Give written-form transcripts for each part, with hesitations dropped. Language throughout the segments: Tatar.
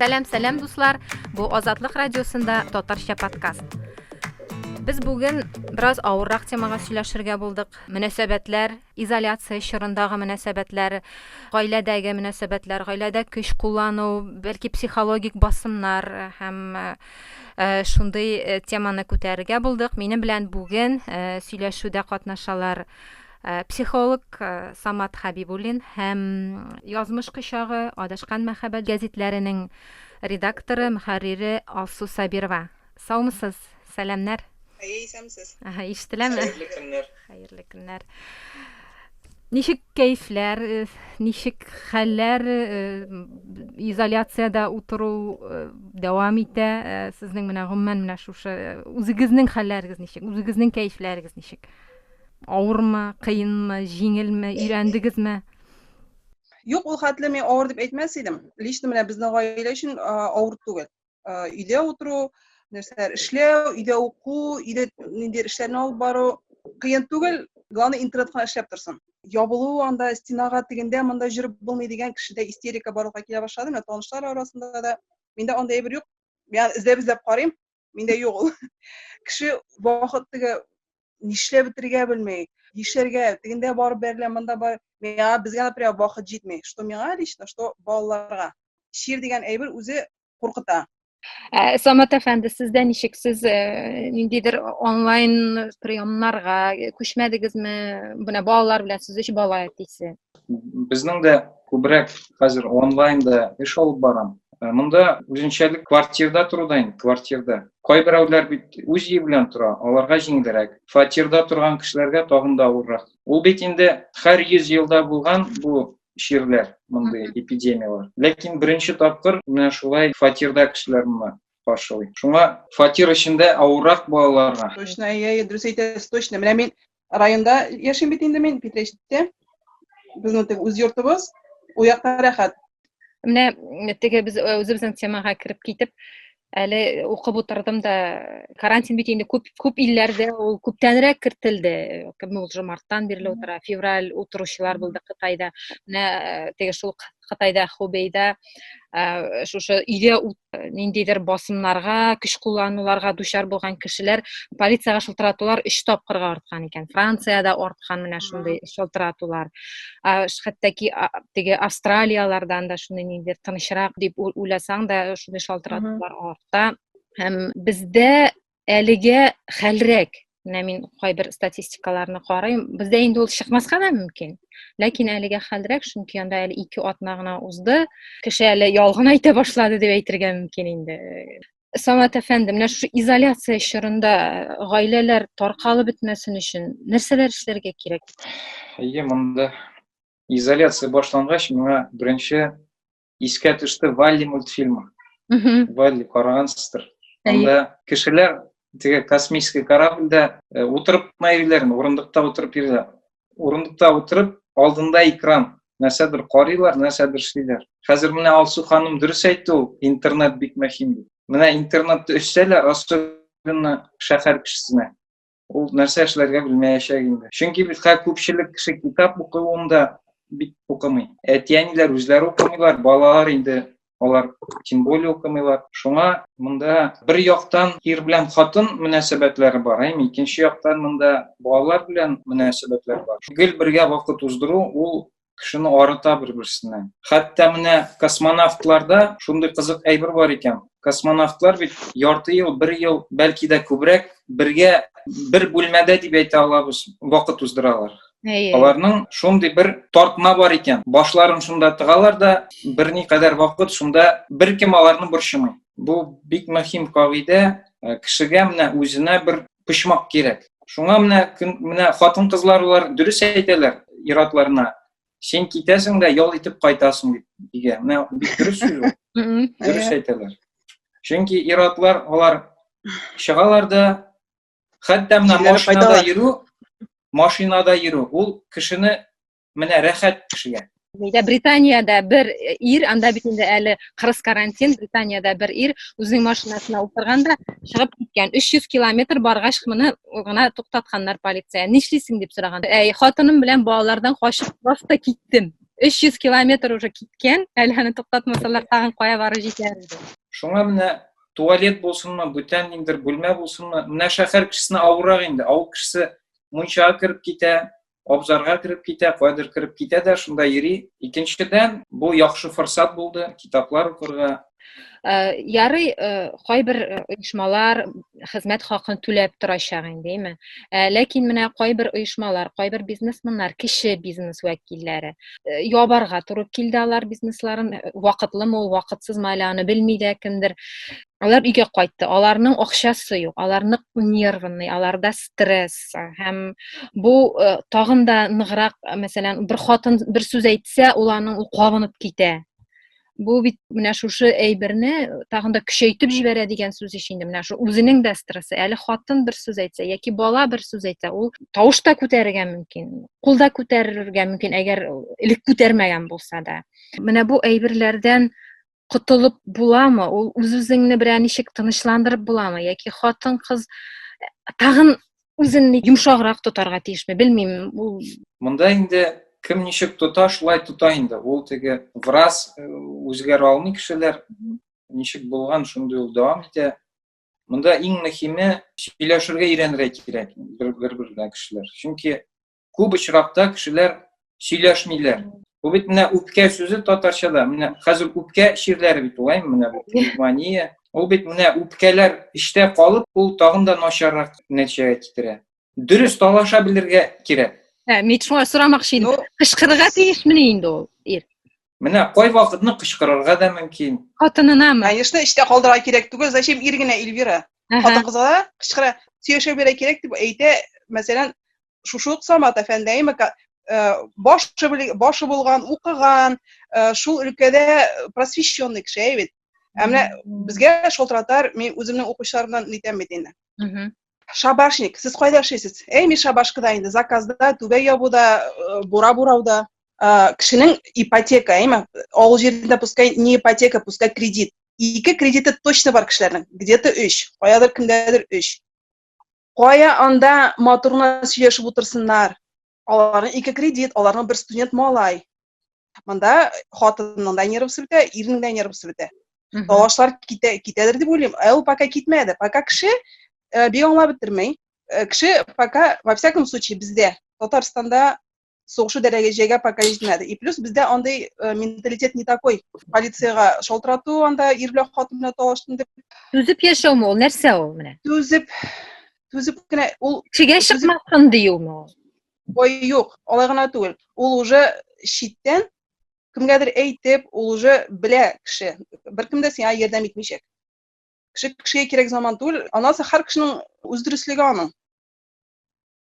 Сәлем дуслар, бу Азатлык радиосында татарча подкаст. Без бүген бераз авыррак темага сөйләшергә булдык. Мөнәсәбәтләр, изоляция чорындагы мөнәсәбәтләр, гаиләдәге мөнәсәбәтләр, гаиләдә көч куллану, бәлки психологик басымнар һәм шундый теманы күтәрергә булдык. Минем белән бүген сөйләшүдә катнашалар психолог Самат Хабибуллин һәм язмыш кычагы Адашкан мәхәббәт гәзитләренең редакторы, мөхәррире Алсу Сабирова. Саумысыз? Сәламнәр. Исәмсез. Ишетеләме? Хәерле көннәр. Ничек кәйфләр, ничек хәлләр, изоляциядә утыру дәвам итә? Сезнең менә гомумән менә шушы үзегезнең хәлләрегез ничек? Үзегезнең кәйфләрегез ничек? Авырмы, кыенмы, җиңелме, өйрәндегезме? Юк, ул хәтле мин авыр дип әйтмәс идем. Лично менә безнең гаилә өчен авыр түгел. Өйдә утыру, нәрсәләр эшләү, өйдә уку, өйдә ниндидер эшләрне алып бару кыен түгел. Главное интернетка эшләп торсын. Ябылу анда стенага тигәндә монда җөреп булмый дигән кешедә истерика барлыкка килә башлады. Менә танышлар арасында да миндә андай бер юк. Мен эзләп карыйм, миндә юк ул. Кеше вакыт теге нишләп бетергә белмәй, нишләргә, тегендә барып бәрелә, монда бар. Миңа безгә например вакыт җитми. Что миңа лично, что балаларга. Шир дигән әйбер үзе куркыта. Самат әфәнде, сездә ничек, сез ниндидер онлайн приемнарга күчмәдегезме? Менә балалар белән сез 3 бала әтисе. Безнең дә күбрәк хәзер онлайнда эш алып барам. Монда үзенчәлек квартирада турыдан, квартирада. Кайберәүләр бит үз ие белән тора, аларга җиңелрәк. Фатирда торган кешеләргә тагын да авыррак. Ул бит инде һәр 100 елда булган бу ширләр, мондай эпидемиялар. Ләкин беренче тапкыр менә шулай фатирда кешеләрне каршылый. Шуңа фатир эчендә авыррак балаларга. Точно, я дөрес әйтәсез, точно. Менә мин районда яшим бит инде мин Петречиттә. Безнең теге үз йортыбыз, у якта рәхәт. Менә теге без үзебезнең темага кирип китеп, әле укып утырдым да, карантин бит инде күп илләрдә ул күптәнрәк кертелде. Кем ул марттан бирле утыра, февраль утыручылар булды Кытайда. Менә теге шул Кытайда, Хубейда шушы өйдә ниндидер басымнарга, көч куллануларга дучар булган кешеләр полициягә шылтыратулар 3 тапкырга арткан икән. Франциядә арткан менә шундый шылтыратулар. Хәтта теге Австралиялардан да шундый ниндидер тынычрак дип уйласаң да шундый шылтыратулар арта. Һәм бездә әлегә хәлрәк. Менә мин кайбер статистикаларны карыйм. Бездә инде ул чыкмаска да мөмкин. Ләкин әлегә хәлрәк, чөнки анда әле 2 атна гына узды. Кеше әле ялгын әйтә башлады дип әйтергә мөмкин инде. Самат әфәнде, менә шу изоляция чорында гаиләләр таркалып бетмәсен өчен нәрсәләр эшләргә кирәк? Монда изоляция башлангач, миңа беренче искә төште Валли мультфильмы. Валли карагансыздыр. Анда кешеләр теге космический корабльдә утырып йөриләр, урындыкта утырып йөриләр. Урындыкта утырып, алдында экран, нәрсәдер карыйлар, нәрсәдер эшлиләр. Хәзер менә Алсу ханым дөрес әйтте, ул интернет бик мөһим дип. Менә интернетта эшләләр, особенно шәһәр кешесенә. Ул нәрсә эшләргә белмәячәк инде. Чөнки бит күпчелек кеше китап укуында бик укымый. Әтиәниләр үзләре укымыйлар, балалар инде алар тем более укымыйлар. Шуңа монда бер яктан ир белән хатын мөнәсәбәтләре бар, икенче яктан монда балалар белән мөнәсәбәтләр бар. Гел бергә вакыт уздыру ул кешене арыта бер-берсеннән. Хәтта менә космонавтларда шундый кызык әйбер бар икән. Космонавтлар бит ярты ел, 1 ел, бәлки дә күбрәк бергә бер бүлмәдә дип әйтә алабыз, вакыт уздыралар. Аларның шундый бер тартма бар икән. Башларын шунда тыгалар да, берникадәр вакыт шунда беркем аларны борчымый. Бу бик мөһим кагыйдә. Кешегә менә үзенә бер пычмак кирәк. Шуңа менә хатын-кызлар улар дөрес әйтәләр иратларына. Сен китәсең дә ял итеп кайтасың дип дигән. Менә бик дөрес сүз. Дөрес әйтәләр. Чөнки иратлар алар чыгалар да, хәтта менә машинада йөрү, ул кешене менә рәхәт кешегә. Британиядә бер ир, анда бит инде әле кырыс карантин, Британиядә бер ир үзенең машинасына утырганда чыгып киткән. 300 километр баргач моны гына туктатканнар полиция. Нишлисең дип сораган. Хатыным белән балалардан качып просто киттем. 300 километр уже киткен, әле аны туктатмасалар тагын кая барып җитәр иде. Шуңа менә туалет булсынмы, бүтән ниндидер бүлмә булсынмы, менә шәһәр кешесенә авыррак инде. Авыл кешесе мунчага кереп китә, абзарга кереп китә, кайдыр кереп китә дә шунда йөри. Икенчедән, бу яхшы форсат булды китаплар укырга. Ярый, кайбер оешмалар хезмәт хакын түләп торачак инде, ләкин менә кайбер оешмалар, кайбер бизнесменнар, кеше бизнес вәкилләре ябарга туры килде алар бизнесларын, вакытлымы ул, вакытсызмы әле аны белми дә кемдер. Алар өйгә кайтты, аларның акчасы юк, аларның нервный, аларда стресс һәм бу тагын да ныграк, мәсәлән, бер хатын бер сүз әйтсә, ул аның кабынып китә. Бу бит менә шушы әйберне тагын да көчәйтеп җибәрә дигән сүз ич инде. Менә шу үзенең дә стрессы. Әле хатын бер сүз әйтсә, яки бала бер сүз әйтсә, ул тавыш та күтәрергә мөмкин, кул да күтәрергә мөмкин, әгәр элек күтәрмәгән булса да. Менә бу әйберләрдән котылып буламы? Ул үз-үзеңне берәр ничек тынычландырып буламы? Яки хатын-кыз тагын үзен йомшаграк тотарга тиешме? Белмим. Ул Монда инде кем ничек тота, шулай тота инде. Ул теге враз үзгәрә алмый кешеләр. Ничек булган, шундый ул дәвам итә. Монда иң мөһиме сөйләшергә өйрәнергә кирәк бер-бергә кешеләр. Чөнки күп очракта кешеләр сөйләшмиләр. Бу бит менә үпкә сүзе татарчада. Менә хәзер үпкә ширләре бит улаймы менә бу мания. Ул бит менә үпкәләр иштә калып, ул тагын да начаррак нәтиҗәгә китерә. Дөрес талаша белергә кирәк. Мен шуңа сорамакчы идем. Кычкырырга тиешме инде ул ир? Менә кай вакытны кычкырырга да мөмкин. Хатынынамы? Конечно, иштә калдырга кирәк түгел. Зачем ир генә Эльвира? Хатын-кызга кычкыра, сөйләшә бирә кирәк дип әйтә. Мәсәлән, шушы Самат әфәндәйме башы булган, укыган, шул өлкәдә просвещенный кеше бит. Менә безгә шалтыратар, мин үземнең укучыларымнан әйтәм бит инде. Шабашник, сез кайда эшлисез? Мин шабашкада инде, заказда, түбә ябуда, бура бурауда. Кешенең ипотека, авыл җирендә пускай не ипотека, пускай кредит. 2 кредиты точно бар кешеләрнең, где-то 3, каядыр кемдәдер 3. Кая анда матурна сөйләшеп утырсыннар. Аларның 2 кредит, аларның бер студент малай. Монда хатынның да нервысы бетә, ирнең дә нервысы бетә. Талашлар китәдер дип уйлыйм. Ул пока китмәде. Пока кеше бик аңлап бетермәй. Кеше пока, во всяком случае, бездә Татарстанда соғышу дәрәҗәгә пока җитмәде. И плюс бездә андай менталитет не такой. Полицияга шалтырату, анда ир белән хатын белән талаштым дип. Түзеп яшәүме ул? Нәрсә ул менә? Түзеп кенә ул Кешегә чыкмасын диюме ул? Ой, юк, алай гына түгел. Ул уже читтән кемгәдер әйтеп, ул уже белә кеше. Беркем дә сиңа ярдәм итмичәк. Кешегә кирәк заман түгел. Анысы һәр кешенең үз дөрестлеге аның.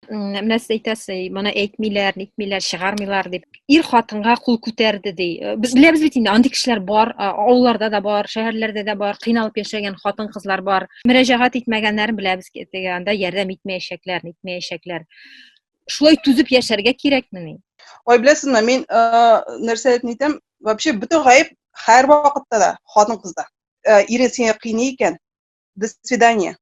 Менә сез әйтәсез, моны әйтмиләр, нитмиләр, чыгармыйлар дип. Ир хатынга кул күтәрде ди. Без беләбез бит инде, андый кешеләр бар, авылларда да бар, шәһәрләрдә дә бар, кыйналып яшәгән хатын-кызлар бар. Мөрәҗәгать итмәгәннәрен беләбез, анда ярдәм итмәячәкләр, нитмәячәкләр. Шулай түзеп яшәргә кирәкмени? Ой, беләсезме, мин нәрсә әйтәм, вообще бөтен гаеп һәр вакытта да хатын-кызда. Ире сиңа кыйный икән, до свидания.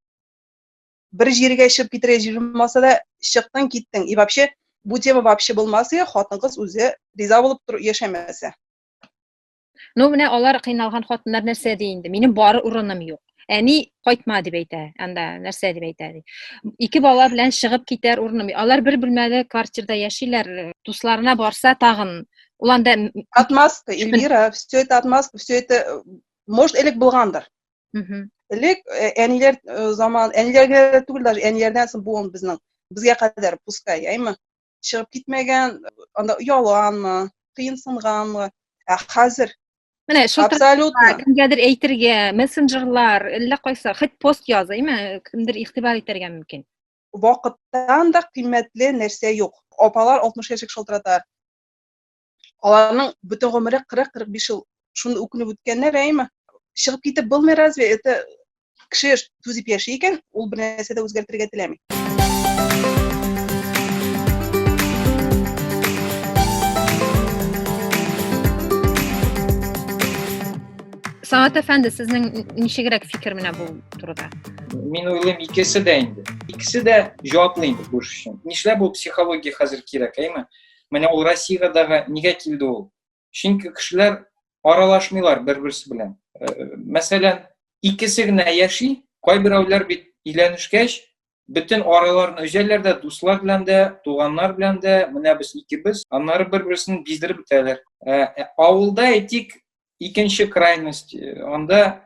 Бер җиргә чыгып китәргә җыенмаса да, чыктың, киттең. И вообще, бу тема вообще булмаса, хатын-кыз үзе риза булып яшәмәсә. Ну, менә алар кыйналган хатыннар нәрсә ди инде? Минем бары урыным юк. Әни кайтма дип әйтә, анда нәрсә дип әйтә ди. 2 бала белән чыгып китәр урыным. Алар бер бүлмәле квартирада яшиләр, дусларына барса тагын. Ул анда Отмазка, Эльвира, все это отмазка, все это может элек булгандыр. Элек әниләр заман, әниләргә түгел, даже әниләрдән соң бу безгә кадәр пускай, чыгып китмәгән, анда ялганмы, кыенсынганмы. Хәзер менә шул абсолютно кемгәдер әйтергә, мессенджерлар, әллә кайсы, хит пост языймы, кемдер игътибар итәргә мөмкин. Вакыттан да кыйммәтле нәрсә юк. Апалар 60 яшьлек шалтыратар. Аларның бөтен гомере 40-45 ел шуны үкенеп үткәннәр, чыгып китеп булмый, разве это кеше түзеп яши икән, ул бер нәрсә дә үзгәртергә теләми. Самат әфәнде, сезнең ничегрәк фикер менә бу турыда? Мин уйлыйм, икесе дә инде. Икесе дә җаваплы инде бу эш өчен. Нишләп бу психология хәзер кирәк, Менә ул Россиядәге нигә килде ул? Чөнки кешеләр аралашмыйлар бер-берсе белән. Мәсәлән, икесе генә яши, кайберәүләр бит өйләнешкәч, бөтен араларны үзәләр дә, дуслар белән дә, туганнар белән дә, менә без икебез, аннары бер-берсен биздереп бетәләр. Авылда әйтик, икенче крайность, анда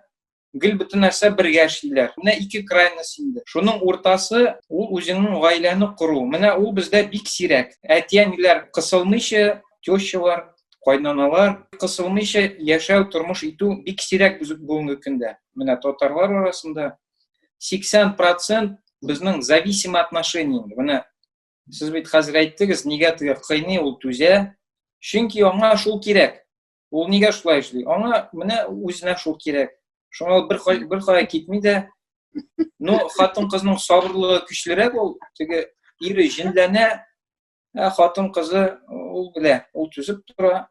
гел бөтен нәрсә бергә эшлиләр. Менә ике крайность инде. Шуның уртасы ул үзенең гаиләне кору. Менә ул бездә бик сирәк. Әти-әниләр кысылмыйча, тещалар, кайнаналар кысылмыйча яшәү, тормыш итү бик сирәк бүгенге көндә. Менә татарлар арасында 80% безнең зависимый отношение. Менә сез бит хәзер әйттегез, нигә теге кыйный ул түзә? Чөнки аңа шул кирәк. Ул нигә шулай эшли? Аңа менә үзенә шул кирәк. Шуңа ул бер кая китми дә. Ну, хатын-кызның сабырлыгы көчлерәк, ул теге ире җенләнә, хатын-кызы ул белә, ул түзеп тора.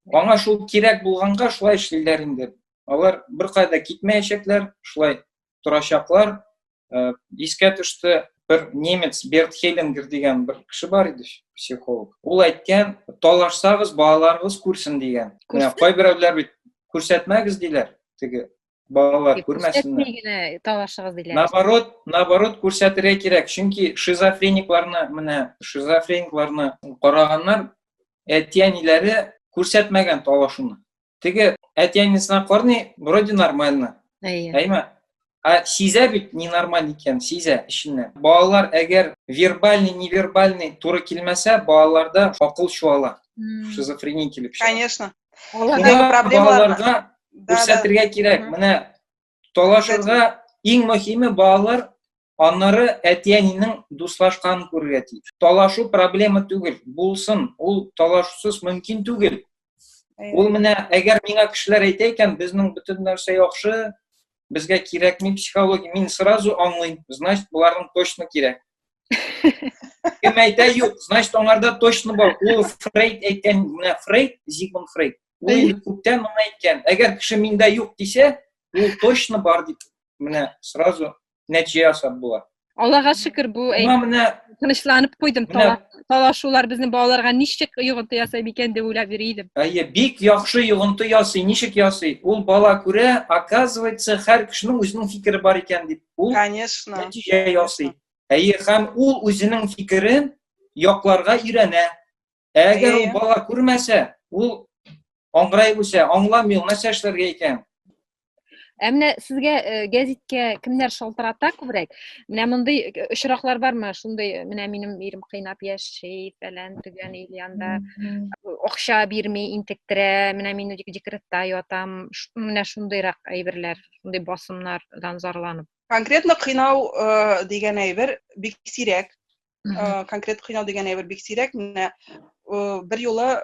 Аңа шул кирәк булганга шулай эшлиләр инде. Алар бер кая китмәячәкләр, шулай торачаклар. Искә төште, бер немец Берт Хеллингер дигән бер кеше бар иде, психолог. Ул әйткән, талашсагыз, балаларыгыз күрсен дигән. Менә кайберәүләр бит күрсәтмәгез диләр. Теге балалар күрмәсеннәр. Күрсәтмәгенә талашыгыз диләр. Наоборот күрсәтергә кирәк. Чөнки шизофреникларны караганнар, әти-әниләре күрсәтмәгән талашуны. Теге әти-әнисенә карый, вроде нормально. Әйме? Сизә бит ненормаль икән, сизә эченнән. Балалар әгәр вербальный, невербальный туры килмәсә, балаларда акыл чуала. Шизофрения килеп чыга. Конечно. Балаларга күрсәтергә кирәк. Менә талашырга иң мөһиме балалар аннары әти-әнинең дуслашканын күрергә тиеш. Талашу проблема түгел, булсын. Ул талашусыз мөмкин түгел. Ул менә әгәр миңа кешеләр әйтә икән, безнең бөтен нәрсә яхшы, безгә кирәкми психология, мин сразу аңлыйм. Значит, буларның точно кирәк. Кем әйтә юк, значит, аңарда точно бар. Ул Фрейд әйткән, менә Фрейд, Зигмунд Фрейд. Ул күптән моны әйткән. Әгәр кеше миндә юк дисә, ул точно бар дип, менә сразу нәтиҗә ясап була. Аллага шөкер, бу тынычланып куйдым. Талашулар безнең балаларга ничек йогынты ясый икән дип уйлап йөридем. Бик яхшы йогынты ясый, ничек ясый? Ул бала күрә, оказывается, һәр кешенең үзенең фикере бар икән дип. Ул нәтиҗә ясый. Һәм ул үзенең фикерен якларга өйрәнә. Әгәр ул бала күрмәсә, ул аңгырай булса, аңламый, нәрсә эшләргә икән. Менә сезгә гәзиткә кемнәр шалтырата күбрәк? Менә мондый очраклар бармы? Шундый, менә минем ирем кыйнап яши, фәлән төгән янда, акча бирми, интектерә, менә мин декретта ятам. Менә шундыйрак әйберләр, шундый басымнардан зарланып. Конкретно кыйнау дигән әйбер бик сирәк. Конкрет кыйнау дигән әйбер бик сирәк. Менә бер юлы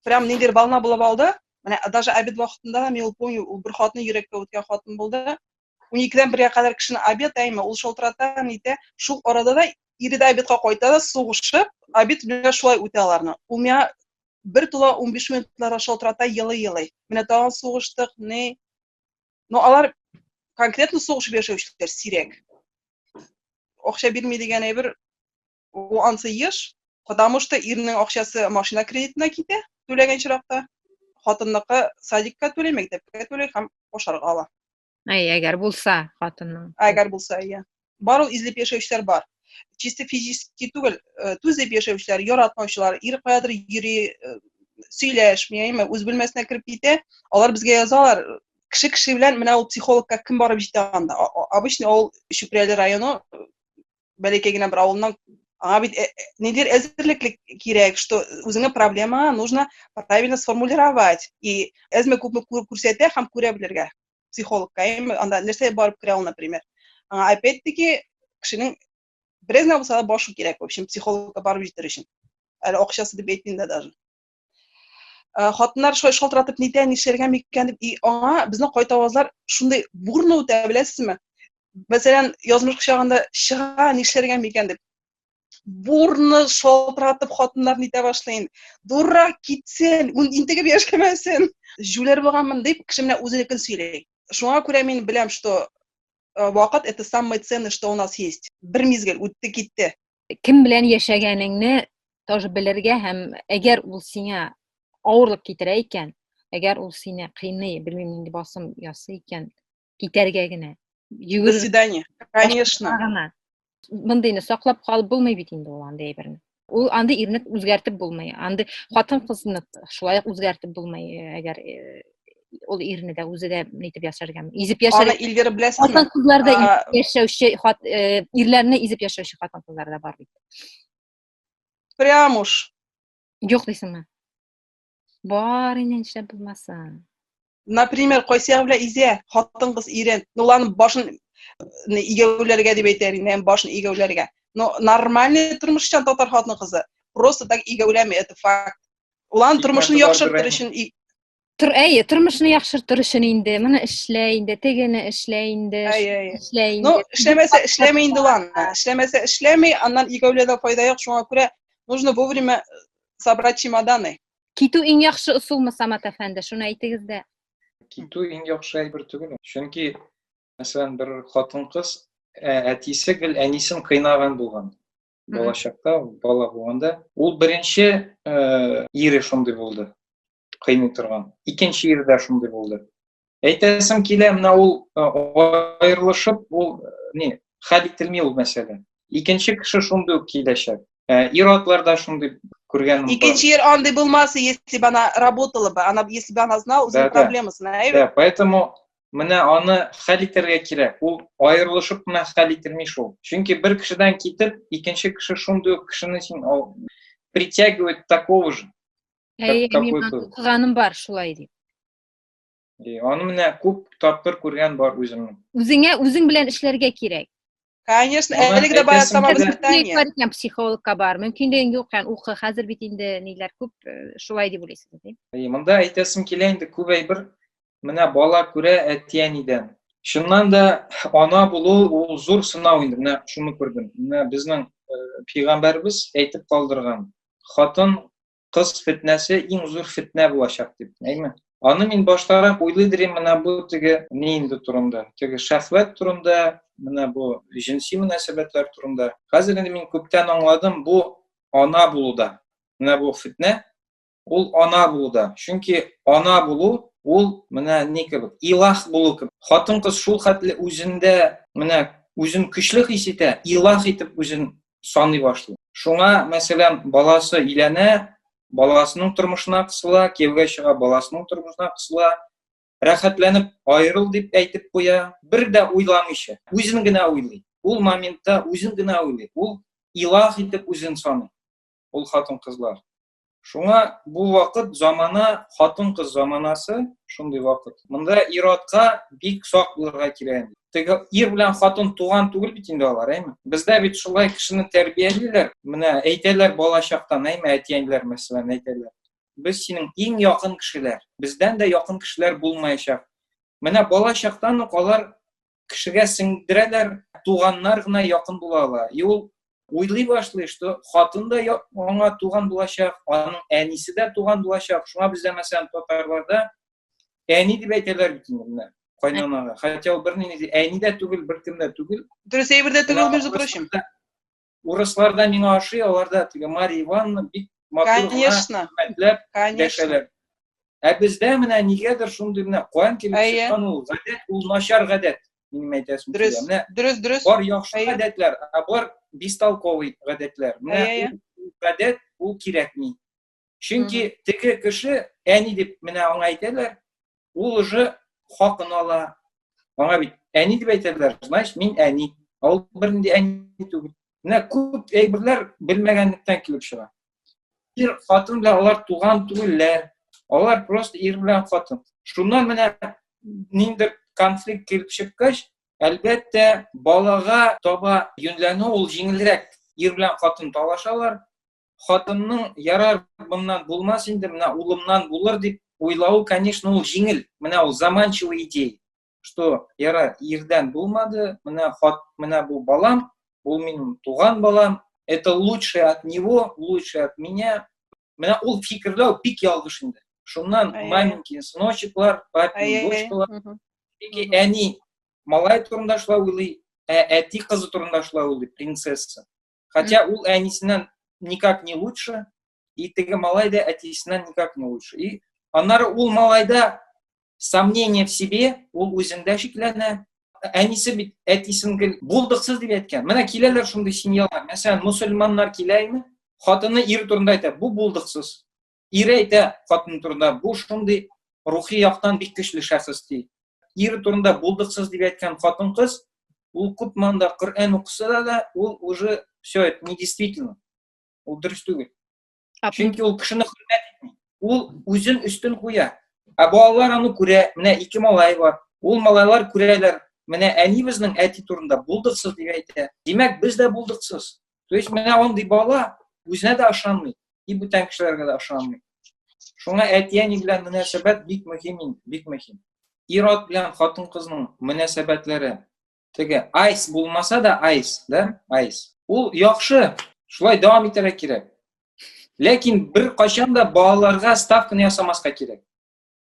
прям ниндидер бална булып алды. Менә даже обед вакытында мен ул помню, ул бер хатны йөрәккә үткән хатын булды. 12-дән 1-гә кадәр кешене обед әйме, ул шалтырата, нитә. Шул арада да ире дә обедка кайта да, сугышып, обед белән шулай үтә аларны. Ул миңа бер тула 15 минутларга шалтырата, елый-елый. Менә тагын сугыштык, не. Но алар конкретно сугышып яшәүчеләр сирәк. Акча бирми дигән әйбер ул ансы еш, потому что ирнең акчасы машина кредитына китә, түләгән чиракта. Хатынныкы садикка түләй, мәктәпкә түләй һәм ашарга ала. Әгәр булса хатынның. Әгәр булса, я. Бар ул излеп яшәүчеләр бар. Чисто физически түгел, түзеп яшәүчеләр, яратмаучылар, ир каядыр йөри, сөйләшми, үз бүлмәсенә кирип китә. Алар безгә язалар. Кеше белән менә ул психологка кем барып җитә анда. Обычно ул Чүпрәле районы бәләкәй генә бер авылның. Аңа бит нидер әзерлек кирәк, что үзеңә проблема нужно правильно сформулировать. И әзме күпме күрсәтә һәм күрә белергә. Психологка, анда нәрсә барып керә ул, например. Аңа опять-таки кешенең беразна булса да башы кирәк, в общем, психологка барып җитер өчен. Әле акчасы дип әйтмим дә даже. Хатыннар шалтыратып нитә, нишләргә микән дип, аңа безнең кайтавазлар шундый бурны үтә, беләсезме? Мәсәлән, язмыш кычагында чыга, нишләргә микән дип. Бурны шалтыратып хатыннар нитә башлый. Дурак китсен, интегеп яшәмәсен. Жүләр булганмын дип, кеше менә үзенекен сөйләй. Шуңа күрә мин беләм, что вакыт это самое ценное, что у нас есть. Бер мизгел үтте китте. Кем белән яшәгәнеңне тоже белергә һәм әгәр ул сиңа авырлык китерә икән, әгәр ул сине кыйный, белмим нинди басым ясый икән, китәргә генә, До йөгерергә свидания. Конечно. гына. Мондыйны саклап калып булмый бит инде ул андый әйберне. Ул андый ирне үзгәртеп булмый. Андый хатын-кызны шулай ук үзгәртеп булмый, әгәр ул ирне дә үзе дә нитеп яшәргә, изеп Аны яшәргә. илгәре беләсезме? Хатын-кызларда А, яшәүче ирләрне изеп яшәүче хатын-кызлар да бар бит. Прям уж. Юк дисеңме? Бар инде нишләп булмасын. Например, кайсы белән изә, хатын-кыз ирен. Уларның башын игәүләргә дип әйтәр инде, башын игәүләргә. Но нормальный тормышчан татар хатын-кызы просто так игәүләми, это факт. Уларның тормышын яхшыртыр өчен Тормышны яхшыртыр өчен инде, моны эшлә инде, тегене эшлә инде, эшлә инде. Ну, эшләмәсә эшләмәй инде уларны. Эшләмәсә эшләмәй, аннан игәүләдә файда юк, шуңа күрә нужно вовремя собрать чемоданы. Китү иң яхшы ысулмы, Самат әфәнде, шуны әйтегез дә. Киту иң яхшы әйбер түгел. Чөнки, мәсәлән, бер хатын-кыз әтисе гел әнисен кыйнаган булган. Балачакта, бала булганда, ул беренче ире шундый булды. Кыйный торган. Икенче ире дә шундый булды. Әйтәсем килә, менә ул аерылышып, ул хәл ителми ул мәсьәлә. Икенче кеше шундый ук киләчәк. Ир-атларда шундый күргәнем бар. Икенче ир андый булмаса, если бы она работала бы, если бы она знала үзенең проблемасын, Да, поэтому менә аны хәл итәргә кирәк. Ул аерылышып менә хәл ителми шул. Чөнки бер кешедән китеп, икенче кеше шундый ук кешене син притягивает такого же. Кылганым бар шулай дип. Аны менә күп тапкыр күргән бар үземнең. Үзең белән эшләргә кирәк. Конечно, әлеге дә бая самовоспитание. Психологка бар. Мөмкинлеген юк, укы хәзер бит инде ниләр күп, шулай дип уйлыйсыз, ди. Монда әйтәсем килә инде күп әйбер менә бала күрә әти-әнидән. Шуннан да ана булу ул зур сынау инде. Менә шуны күрдем. Менә безнең пәйгамбәрбез әйтеп калдырган. Хатын-кыз фитнәсе иң зур фитнә булачак дип, әйме? Аны мин баштарак уйлыйдым менә бу теге инде турында. Теге шәһвәт турында, менә бу җинси мөнәсәбәтләр турында. Хәзер инде мин күптән аңладым, бу ана булуда. Менә бу фитнә ул ана булуда. Чөнки ана булу ул менә ни кебек, илаһ булу кебек. Хатын-кыз шул хәтле үзендә менә үзен көчле хис итә, илаһ итеп үзен саный башлый. Шуңа, мәсәлән, баласы иләнә, баласының тормышына кысыла, кияүгә чыга, баласының тормышына кысыла, рәхәтләнеп аерыл дип әйтеп куя, бер дә уйламыйча, үзен генә уйлый. Ул моментта үзен генә уйлый. Ул илаһ итеп үзен саный. Ул хатын-кызлар. Шуңа бу вакыт замана, хатын-кыз заманасы, шундый вакыт. Монда ир-атка бик сак булырга кирәк. Теге ир белән хатын туган түгел бит инде алар, әйме? Бездә бит шулай кешене тәрбиялиләр. Менә әйтәләр балачактан, әйме, әти-әниләр мәсәлән әйтәләр. Без синең иң якын кешеләр. Бездән дә якын кешеләр булмаячак. Менә балачактан ук алар кешегә сеңдерәләр, туганнар гына якын булалар. Ул уйлый башлый, что хатын да аңа туган булачак, аның әнисе дә туган булачак. Шуңа бездә мәсәлән татарларда әни дип әйтәләр бит инде. Кайнанага. Хотя ул берни әни дә түгел, беркем дә түгел. Дөрес әйбер дә түгел, между прочим. Урысларда миңа ашый, аларда теге Мария Ивановна бик матур хөрмәтләп дәшәләр. Бездә менә нигәдер шундый менә куан килеп чыккан ул гадәт, ул начар гадәт. Минем әйтәсем килә. Дөрес. Бар яхшы гадәтләр, бар бестолковый гадәтләр. Менә гадәт ул кирәкми. Чөнки теге кеше әни дип менә аңа әйтәләр, ул уже хакын ала. Аңа бит әни дип әйтәләр, значит, мин әни. Ул бернинди әни түгел. Менә күп әйберләр белмәгәнлектән килеп чыга. Ир хатын белән алар туган түгелләр. Алар просто ир белән хатын. Шуннан менә ниндер конфликт килеп чыккач, әлбәттә балага таба юньләнү ул җиңелрәк. Ир белән хатын талашалар. Хатынның ярар моннан булмас инде, менә улымнан булыр дип уйлау, конечно, ул җиңел. Менә ул заманчивый идея, что яра ирдән булмады, менә бу балам, ул минем туган балам, это лучше от него, лучше от меня. Менә ул фикерләү бик ялгыш инде. Шуннан маленький сыночеклар, папин дочкалар, әни малай турында шулай уйлый, әти кызы турында шулай уйлый, принцесса. Хотя ул әнисеннән никак не лучше, и теге малай да әтисеннән никак не лучше. И аннары ул малайда сомнение в себе, ул үзендә шикләнә. Әнисе бит әтисен булдыксыз дип әйткән. Менә киләләр шундый семьялар. Мәсәлән, мусульманнар киләйме? Хатыны ир турында әйтә, бу булдыксыз. Ир әйтә хатыны турында, бу шундый рухи яктан бик көчле шәхес ди. Ир турында булдыксыз дип әйткән хатын-кыз, ул күп манда Коръән укыса да, ул уже все это недействительно. Ул дөрес түгел. Чөнки ул кешене хөрмәт итми. Ул үзен өстен куя. Ә балалар аны күрә, менә ике малай бар. Ул малайлар күрәләр, менә әнибезнең әти турында булдыксыз дип әйтә. Димәк, без дә булдыксыз. То есть менә андый бала үзенә дә ышанмый, и бүтән кешеләргә дә ышанмый. Шуңа әти-әни белән мөнәсәбәт бик мөһим, бик мөһим. Ир-ат белән хатын-кызның мөнәсәбәтләре теге айс булмаса да айс, да? Айс. Ул яхшы, шулай дәвам итәргә кирәк. Ләкин бер кайчан да балаларга ставканы ясамаска кирәк.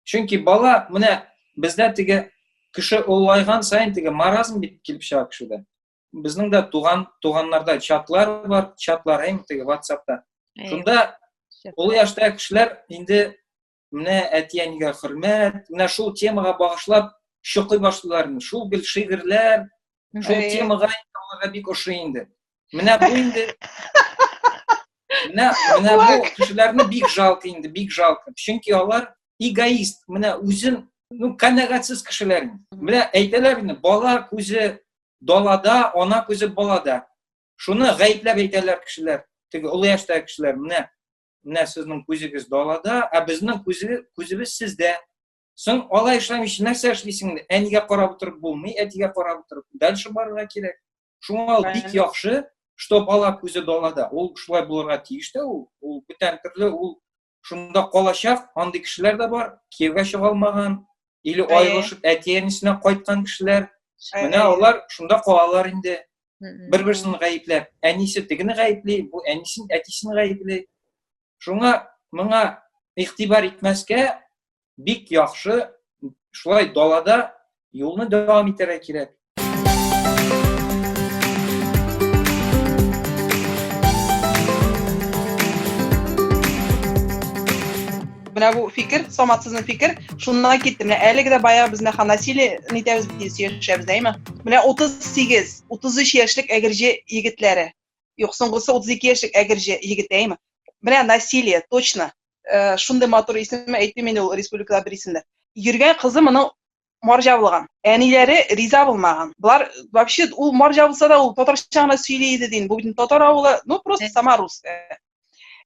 Чөнки бала, менә бездә теге кеше олайган сайын теге маразм бит килеп чыга кешедә. Безнең дә туганнарда чатлар бар, чатлар әйм теге WhatsApp'та. Шунда ул яшьтә кешеләр инде менә әти-әнигә хөрмәт, менә шул темага багышлап шукый башлыйлар. Шул гел шигырьләр, шул темага аларга бик ошый инде. Менә бу инде менә бу кешеләрне бик жалко инде, бик жалко. Чөнки алар эгоист, менә үзен, канәгатьсез кешеләр. Менә әйтәләр инде, бала күзе далада, ана күзе балада. Шуны гаепләп әйтәләр кешеләр. Теге олы яшьтәге кешеләр, менә сезнең күзегез далада, ә безнең күзебез сездә. Соң алай эшләмичә нәрсә эшлисең инде? Әнигә карап утырып булмый, әтигә карап утырып. Дальше барырга кирәк. Шуңа бик яхшы, что бала күзе далада. Ул шулай булырга тиеш тә ул бүтән төрле ул шунда калачак, андый кешеләр дә бар, кияүгә чыга алмаган, или айгышып әти-әнисенә кайткан кешеләр. Менә алар шунда калалар инде. Бер-берсен гаепләп. Әнисе тегене гаепли, бу әнисен, әтисен гаепли. Шуңа моңа игътибар итмәскә бик яхшы шулай далада юлны дәвам итәргә кирәк. Менә бу фикер, саматсызның фикер, шуннан китте. Менә әлеге дә бая безне насилие нитәбез бит сөйләшәбез, әйме? Менә 38, 33 яшьлек әгерҗе егетләре. Юк, соңгысы 32 яшьлек әгерҗе егет, әйме? Менә насилие, точно. Шундай матур исеме әйтте мен ул республикада бер исемдә. Йөргән кызы моның марҗа булган. Әниләре риза булмаган. Булар вообще ул марҗа булса да ул татарча гына сөйли иде дин. Бу бит татар авылы, просто сама русская.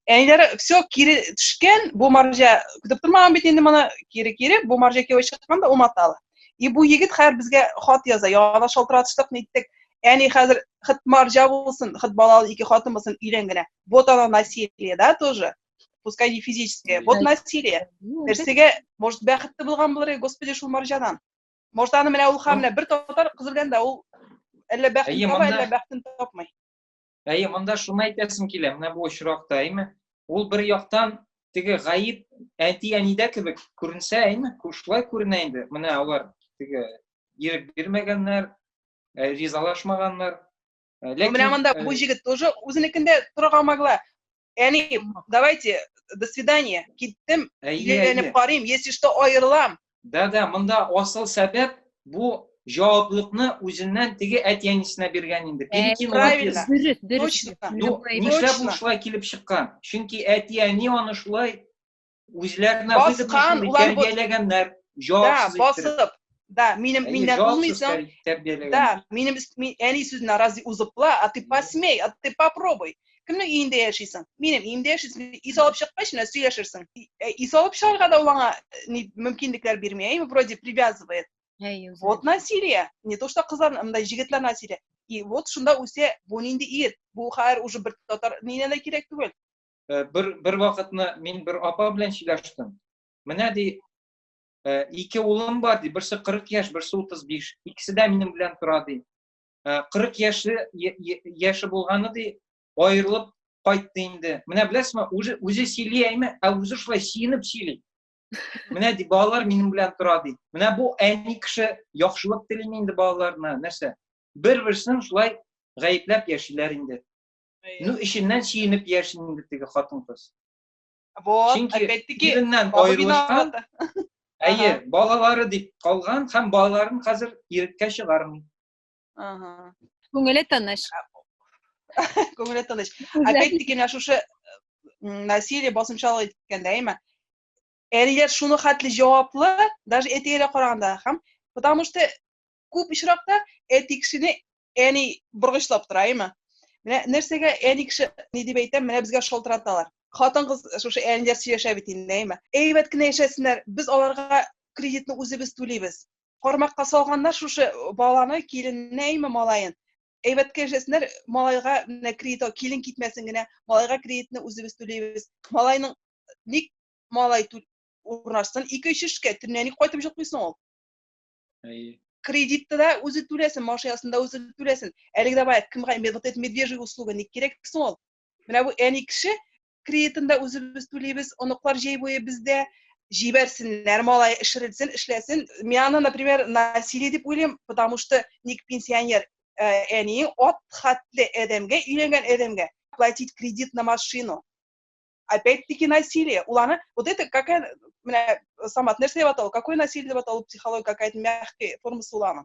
Әниләре все кире төшкән, бу марҗа көтеп тормаган бит инде моны кире, бу марҗа кире чыкканда уматалы. И бу егет хәзер безгә хат яза, яна шалтыратыштык ниттек. Әни хәзер хит марҗа булсын, хит балалы ике хатын булсын, өйләнгәнә. Вот оно насилие, да, тоже. Пускай не физическое. Вот насилие. Нәрсәгә, может, бәхетле булган булыр, Господи, шул марҗадан. Может, аны менә ул хәмлә бер татар кызы белән дә ул әллә бәхет таба, әллә бәхетен тапмый. Әйе, монда шуны әйтәсем килә, менә бу очракта, әйме? Ул бер яктан теге гаип әти-әнидә кебек күренсә, әйме? Шулай күренә инде. Менә алар теге ирек бирмәгәннәр, ризалашмаганнар. Менә монда бу җегет тоже үзенекендә торырга могла. Әни, давайте, до свидания. Киттем, өйләнеп карыйм, если что аерылам. Да, монда асыл сәбәп бу җаваплыкны үзеннән теге әти-әнисенә биргән инде. Правильно. Нишләп ул шулай килеп чыккан? Чөнки әти-әни аны шулай үзләренә баскан, тәрбияләгәннәр. Җавапсыз басып. Да, миннән булмыйсың. Да, минем әни сүзенә разы узыпла, а ты посмей, а ты попробуй. Кемнең өендә яшисең? Минем өемдә яшисең. Ис алып чыккач, менә сөйләшерсең. Ис алып чыгарга да аңа мөмкинлекләр бирмәй, вроде привязывает. Вот насилие. Не то, что кызлар, мындай җегетләр насилие. И вот шунда үсә, бу нинди ир. Бу хәер уже бер татар нинә дә кирәк түгел. Бер вакытны мин бер апа белән сөйләштем. Менә ди, ике улым бар ди, берсе 40 яшь, берсе 35. Икесе дә минем белән тора ди. 40 яше булганы ди, аерылып кайтты инде. Менә беләсезме, үзе сөйли әйме, ә үзе шулай сөенеп сөйли. Менә ди, балалар минем белән тора ди. Менә бу әни кеше яхшылык телими инде балаларына, нәрсә? Бер-берсен шулай гаепләп яшиләр инде. Ишеннән сөенеп яши инде теге хатын-кыз. Вот, Чөнки опять-таки, киленнән бабы аерылышкан, виновата. әйе, балалары дип калган һәм балаларын хәзер иреккә чыгармый. Ага. Күңеле тыныч. Күңеле тыныч. Опять-таки, менә шушы насилие басымчалык иткәндә, әйме? Әниләр шуны хәтле җаваплы, даже әтигә караганда һәм, потому что күп очракта әти кешене әни боргычлап тора, әйме? Менә нәрсәгә әни кеше ни дип әйтәм, менә безгә шалтыраталар. Хатын-кыз шушы әниләр сөйләшә бит инде, әйме? Әйбәт кенә яшәсеннәр, без аларга кредитны үзебез түлибез. Кармакка салганнар шушы баланы, киленне, әйме, малайын. Әйбәткә яшәсеннәр, малайга менә кредит, килен китмәсен генә, малайга кредитны үзебез түлибез. Малайның ник малай урнашсын, 2-3 эшкә төнлә ник кайтып җитмисең ул? Әйе. Кредитты да үзе түләсен, машинасын да үзе түләсен. Әлегә бая кемгә вот это медвежий услуга ник кирәк соң ул? Менә бу әни кеше кредитын да үзебез түлибез, оныклар җәй буе бездә җибәрсеннәр, малай эшерелсен, эшләсен. Мен аны, например, насилие дип уйлыйм, потому что ник пенсионер әни от хәтле адәмгә, өйләнгән адәмгә платить кредит на машину. Опять-таки насилие. Уланы, вот это какая, Самат, нәрсә дип атау? Какое насилие дип атау? Психология какая-то мягкая формасы уланы.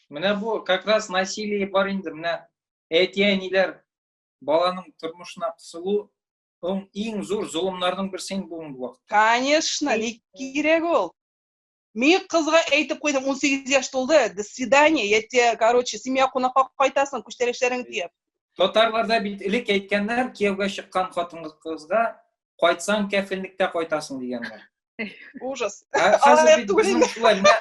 Менә бу как раз насилие бар инде. Менә әти-әниләр баланың тормышына кысылу иң зур зулымнарның берсе инде бүгенге вакытта. Конечно, ник кирәк ул. Мин кызга әйтеп куйдым, 18 яшь тулды. До свидания. Я тебе, короче, семья кунакка кайтасың, күчтәрешләреңне тиеп. Татарларда бит элек әйткәннәр, кияүгә чыккан хатын-кызга кайтсаң кәфенлектә кайтасың дигәннәр. Ужас. Хәзер бит безнең шулай менә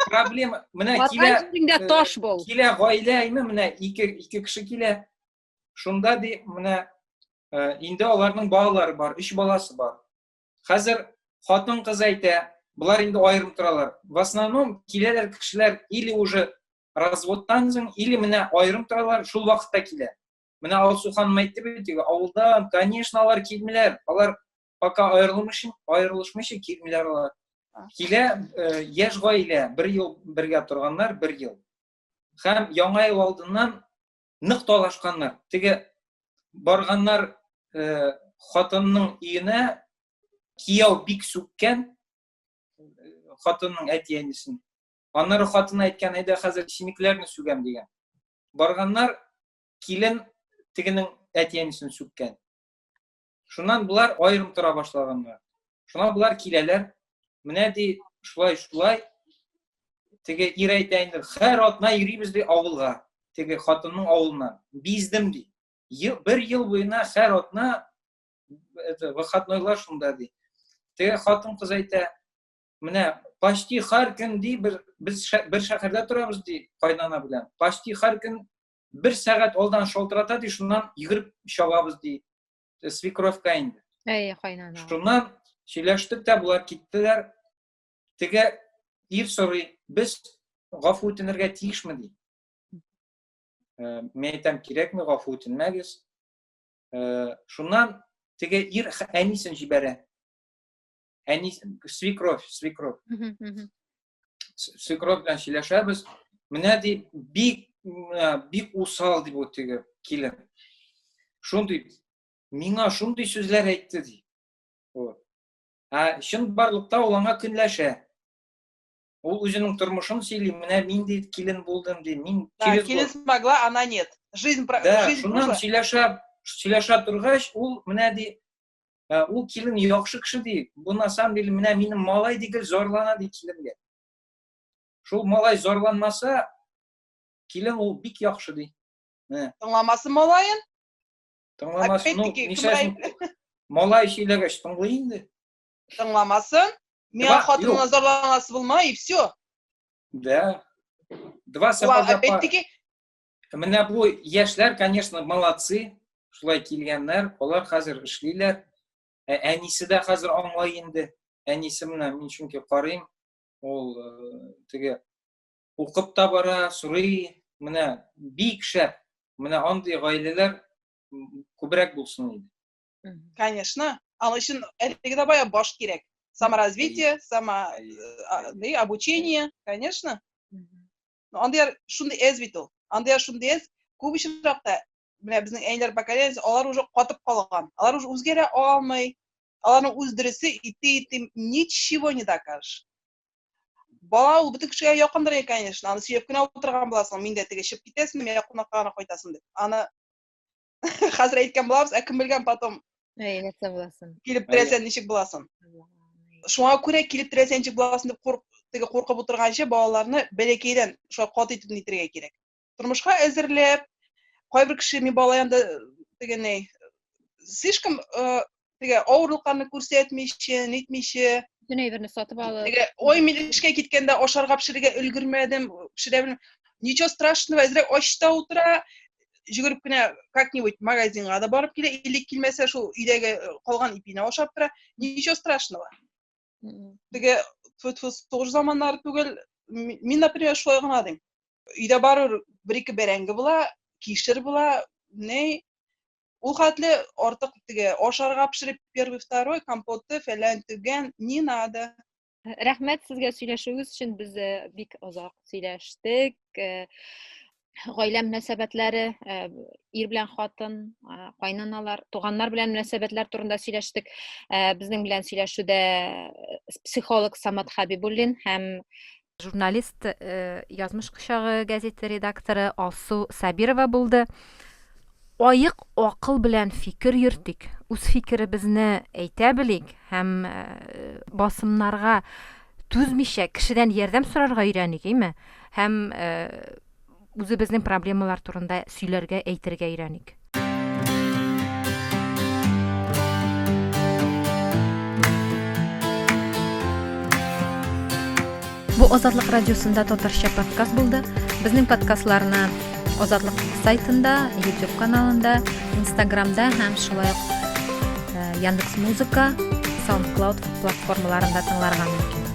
проблема, менә Җирдә таш бул. килә гаилә, менә ике кеше килә. Шунда ди, менә инде аларның балалары бар, 3 баласы бар. Хәзер хатын-кыз әйтә, булар инде аерым торалар. В основном киләләр кешеләр или уже разводтан соң, или менә аерым торалар, шул вакытта килә. Менә Алсу ханым әйтте бит, авылда, конечно, алар килмиләр. Алар пока аерылышмыйча килмиләр алар. Килә яшь гаилә, 1 ел бергә торганнар, 1 ел. Һәм яңа ел алдыннан нык талашканнар. Теге барганнар хатынның өенә, кияү бик сүккән хатынның әти-әнисен. Аннары хатын әйткән, әйдә хәзер синекләрне сүгәм дигән. Барганнар, килен тегенең әти-әнисен сүккән. Шуннан булар аерым тора башлаганнар. Шуннан булар киләләр, менә ди, шулай, теге ир әйтә инде, һәр атна йөрибез ди авылга, теге хатынның авылына. Биздем ди. 1 ел буена һәр атна выходнойлар шунда ди. Теге хатын-кыз әйтә, менә почти һәр көн ди, без бер шәһәрдә торабыз ди, кайнана белән. Почти һәр көн 1 сәгать алдан шалтырата ди, шуннан йөгереп чабабыз ди. Свекровка инде. Әйе, кайнана. Шуннан сөйләштек тә, булар киттеләр. Теге ир сорый, без гафу үтенергә тиешме ди. Мен әйтәм, кирәкме, гафу үтенмәгез. Шуннан теге ир әнисен җибәрә. Әни свекровь. Свекровь белән сөйләшәбез. Менә ди, бик усал дип теге килен. Шундый миңа шундый сүзләр әйтте ди. Чын барлыкта ул аңа көнләшә. Ул үзенең тормышын сөйли, менә мин ди килен булдым ди. Мин килен смогла, она нет. Жизнь шуннан сөйләшә торгач, ул менә ди, ул килен яхшы кеше ди. Бу на самом деле менә минем малай дигел зарлана ди киленгә. Шул малай зарланмаса, килен ул бик яхшы ди. Тыңламасын малайын? Тыңламасын, нишәсен малай сөйләгәч тыңлый инде. Тыңламасын? Мен хатынына зарланасы булма, и все. Да. 2 сапога бар. Менә бу яшьләр, конечно, молодцы. Шулай килгәннәр, алар хәзер эшлиләр. Әнисе дә хәзер аңлай инде. Әнисе менә мин чөнки карыйм, ул теге укып та бара, сорый, менә бик шәп. Менә андый гаиләләр күбрәк булсын иде. Конечно. Аның өчен әлегә дә бая баш кирәк. Саморазвитие, обучение, конечно. Но андыйлар шундый әз бит ул. Андыйлар шундый әз, күп очракта менә безнең әниләр поколениясе, алар уже катып калган. Алар уже үзгәрә алмый. Аларның үз дөресе итти ничего не докажешь. Бала ул бөтен кешегә якындыр, конечно. Аны сөйеп кенә утырган буласың. Мин дә теге чыгып китәсең, менә кунакка гына кайтасың дип. Аны хәзер әйткән булабыз, ә кем белгән потом Нәрсә буласын. килеп терәсәң ничек буласын. Шуңа күрә килеп терәсәң ничек буласын дип куркып утырганчы балаларны бәләкәйдән шулай кат итеп нитергә кирәк. Тормышка әзерләп, кайбер кеше ми бала янда теге ни слишком теге авырлыкларны күрсәтмичә, нитмичә. Bütün evini satıp alıp. Теге ой мин эшкә киткәндә ашарга пешерергә өлгермәдем, пешерә белмим. Ничего страшного, әзрәк ачта утыра, җигереп кенә как-нибудь магазинга да барып килә, или килмәсә шул өйдәге калган ипине ашап тора. Ничего страшного. Теге соғыш заманнары түгел, мин например шулай гына дим. Өйдә барыр бер-ике бәрәңге була, кишер була, не ул хәтле артык теге ашарга пешереп первый, второй компотты фәлән түгән, не надо. Рәхмәт сезгә сөйләшүегез өчен, без бик озак сөйләштек. Гаилә мөнәсәбәтләре, ир белән хатын, кайнаналар, туганнар белән мөнәсәбәтләр турында сөйләштек. Безнең белән сөйләшүдә психолог Самат Хәбибуллин һәм журналист, Язмыш кочагы газеты редакторы Алсу Сабирова булды. Айык акыл белән фикер йөртик. Үз фикеребезне әйтә белик һәм басымнарга түзмичә кешедән ярдәм сорарга өйрәник, әйме? Һәм үзебезнең проблемалар турында сөйләргә, әйтергә өйрәник. Бу Азатлык радиосында татарча подкаст булды. Безнең подкастларны Азатлык сайтында, YouTube каналында, Instagramда һәм шулай ук Яндекс.Музыка, SoundCloud платформаларында тыңларга мөмкин.